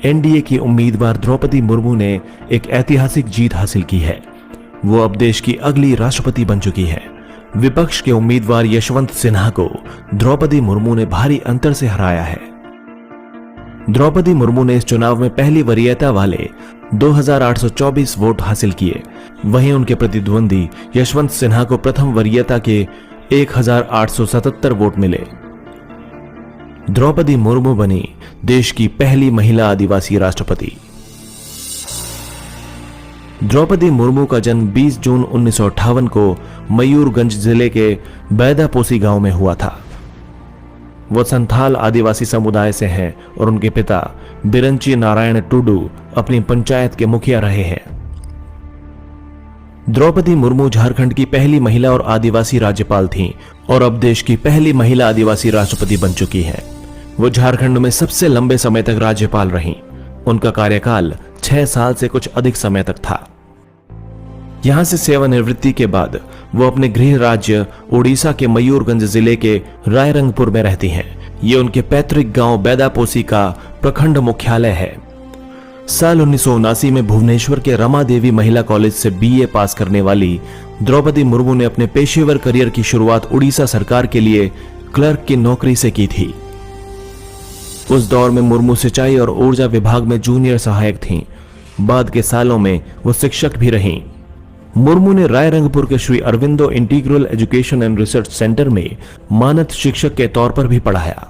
NDA की उम्मीदवार द्रौपदी मुर्मू ने एक ऐतिहासिक जीत हासिल की है। वो अब देश की अगली राष्ट्रपति बन चुकी है। विपक्ष के उम्मीदवार यशवंत सिन्हा को द्रौपदी मुर्मू ने भारी अंतर से हराया है। द्रौपदी मुर्मू ने इस चुनाव में पहली वरीयता वाले 2824 वोट हासिल किए। वहीं उनके प्रतिद्वंदी यशवंत सिन्हा को प्रथम वरीयता के 1877 वोट मिले। द्रौपदी मुर्मू बनी देश की पहली महिला आदिवासी राष्ट्रपति। द्रौपदी मुर्मू का जन्म 20 जून 1958 को मयूरगंज जिले के बैदापोसी गांव में हुआ था। वो संथाल आदिवासी समुदाय से हैं और उनके पिता बिरंची नारायण टुडू अपनी पंचायत के मुखिया रहे हैं। द्रौपदी मुर्मू झारखंड की पहली महिला और आदिवासी राज्यपाल थीं और अब देश की पहली महिला आदिवासी राष्ट्रपति बन चुकी हैं। वो झारखंड में सबसे लंबे समय तक राज्यपाल रहीं। उनका कार्यकाल 6 साल से कुछ अधिक समय तक था। यहां से सेवानिवृत्ति के बाद वो अपने गृह राज्य ओडिशा के मयूरगंज जिले के रायरंगपुर में रहती हैं। ये उनके पैतृक गांव बैदापोसी का प्रखंड मुख्यालय है। साल 1979 में भुवनेश्वर के रमा देवी महिला कॉलेज से बीए पास करने वाली द्रौपदी मुर्मू ने अपने पेशेवर करियर की शुरुआत उड़ीसा सरकार के लिए क्लर्क की नौकरी से की थी। उस दौर में मुर्मू सिंचाई और ऊर्जा विभाग में जूनियर सहायक थीं। बाद के सालों में वो शिक्षक भी रहीं। मुर्मू ने रायरंगपुर के Shri Aurobindo integral education and research centre में मानद शिक्षक के तौर पर भी पढ़ाया।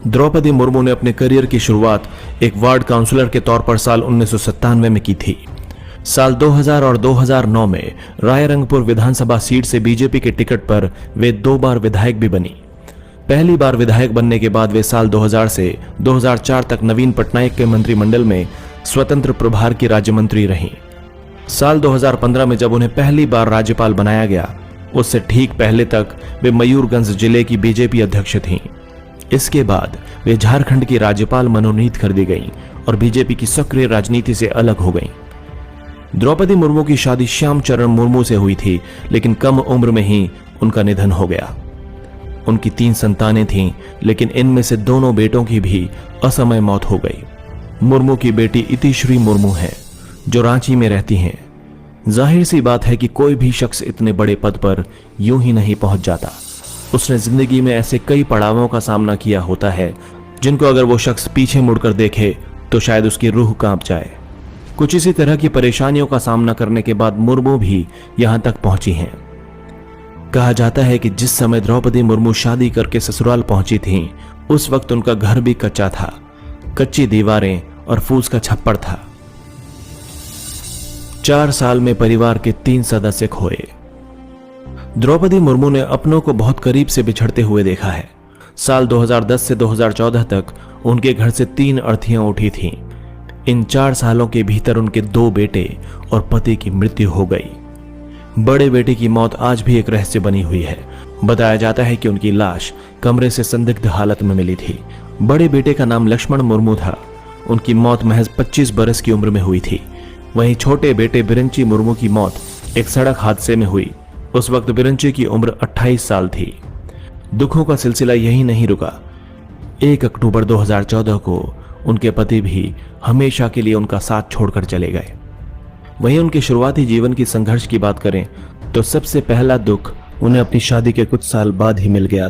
द्रौपदी मुर्मू ने अपने करियर की शुरुआत एक वार्ड काउंसलर के तौर पर साल 1997 में की थी। साल 2000 और 2009 में रायरंगपुर विधानसभा सीट से बीजेपी के टिकट पर वे 2 बार विधायक भी बनी। पहली बार विधायक बनने के बाद वे साल 2000 से 2004 तक नवीन पटनायक के मंत्रिमंडल में स्वतंत्र प्रभार की राज्य मंत्री रहीं। साल 2015 में जब उन्हें पहली बार राज्यपाल बनाया गया, उससे ठीक पहले तक वे मयूरगंज जिले की बीजेपी अध्यक्ष थीं। इसके बाद वे झारखंड की राज्यपाल मनोनीत कर दी गईं और बीजेपी की सक्रिय राजनीति से अलग हो गईं। द्रौपदी मुर्मू की शादी श्याम चरण मुर्मू से हुई थी, लेकिन कम उम्र में ही उनका निधन हो गया। उनकी 3 संतानें थीं, लेकिन इनमें से दोनों बेटों की भी असमय मौत हो गई। मुर्मू की बेटी इतिश्री मुर्मू है, जो रांची में रहती हैं। जाहिर सी बात है कि कोई भी शख्स इतने बड़े पद पर यूं ही नहीं पहुंच जाता। उसने जिंदगी में ऐसे कई पड़ावों का सामना किया होता है जिनको अगर वो शख्स पीछे मुड़कर देखे तो शायद उसकी रूह कांप जाए। कुछ इसी तरह की परेशानियों का सामना करने के बाद मुर्मू भी यहां तक पहुंची हैं। कहा जाता है कि जिस समय द्रौपदी मुर्मू शादी करके ससुराल पहुंची थीं, उस वक्त उनका घर भी कच्चा था। कच्ची दीवारें और फूस का छप्पर था। 4 साल में परिवार के 3 सदस्य खोए। द्रौपदी मुर्मू ने अपनों को बहुत करीब से बिछड़ते हुए देखा है। साल 2010 से 2014 तक उनके घर से 3 अर्थियां उठी थीं। इन 4 सालों के भीतर उनके 2 बेटे और पति की मृत्यु हो गई। बड़े बेटे की मौत आज भी एक रहस्य बनी हुई है। बताया जाता है कि उनकी लाश कमरे से संदिग्ध हालत में मिली थी। बड़े बेटे का नाम लक्ष्मण मुर्मू था। उनकी मौत महज 25 बरस की उम्र में हुई थी। वहीं छोटे बेटे बिरंची मुर्मू की मौत एक सड़क हादसे में हुई। उस वक्त बिरंची की उम्र 28 साल थी। दुखों का सिलसिला यही नहीं रुका। 1 अक्टूबर 2014 को उनके पति भी हमेशा के लिए उनका साथ छोड़कर चले गए। वहीं उनके शुरुआती जीवन की संघर्ष की बात करें तो सबसे पहला दुख उन्हें अपनी शादी के कुछ साल बाद ही मिल गया था।